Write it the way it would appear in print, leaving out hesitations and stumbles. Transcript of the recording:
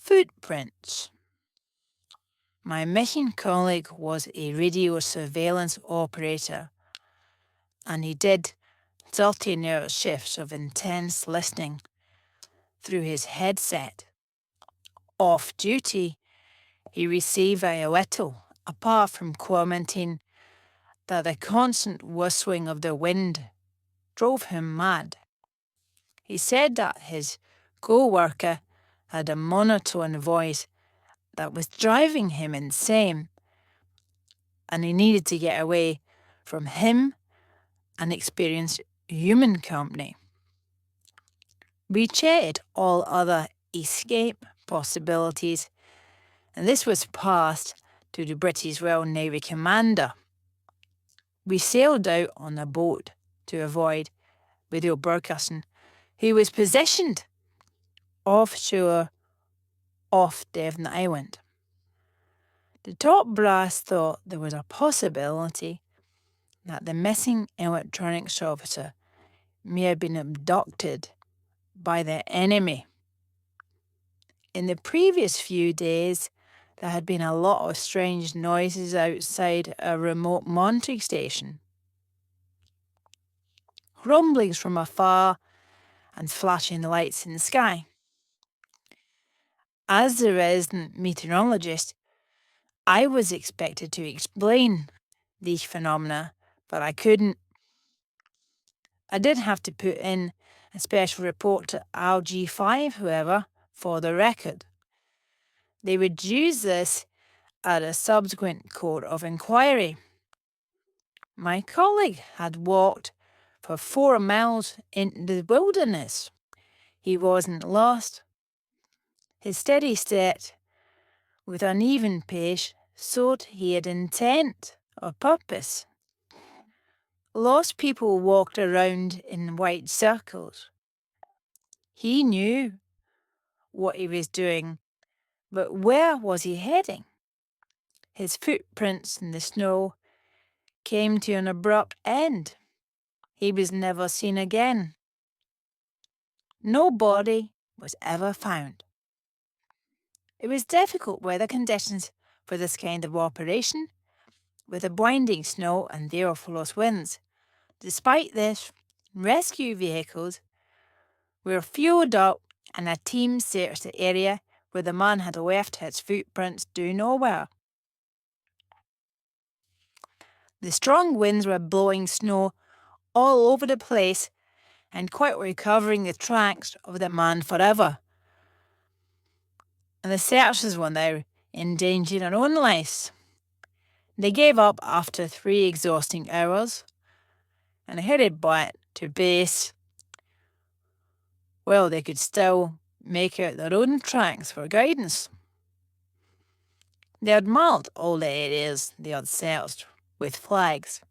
Footprints. My mission colleague was a radio surveillance operator, and he did 13-hour shifts of intense listening through his headset. Off duty, he received very little, apart from commenting that the constant whistling of the wind drove him mad. He said that his co-worker had a monotone voice that was driving him insane, and he needed to get away from him and experience human company. We chatted all other escape possibilities, and this was passed to the British Royal Navy commander. We sailed out on a boat to avoid Widow Burgherson, who was positioned offshore off Devon Island. The top brass thought there was a possibility that the missing electronics officer may have been abducted by the enemy. In the previous few days, there had been a lot of strange noises outside a remote monitoring station. Rumblings from afar and flashing lights in the sky. As the resident meteorologist, I was expected to explain these phenomena, but I couldn't. I did have to put in a special report to RG5, however, for the record. They would use this at a subsequent court of inquiry. My colleague had walked for 4 miles into the wilderness. He wasn't lost. His steady step, with uneven pace, showed he had intent or purpose. Lost people walked around in white circles. He knew what he was doing, but where was he heading? His footprints in the snow came to an abrupt end. He was never seen again. No body was ever found. It was difficult weather conditions for this kind of operation, with the blinding snow and therefore winds. Despite this, rescue vehicles were fueled up and a team searched the area where the man had left his footprints due nowhere. The strong winds were blowing snow all over the place and quickly covering the tracks of the man forever. And the searchers were now endangering their own lives. They gave up after 3 exhausting hours and headed back to base. Well, they could still make out their own tracks for guidance. They had marked all the areas they had searched with flags.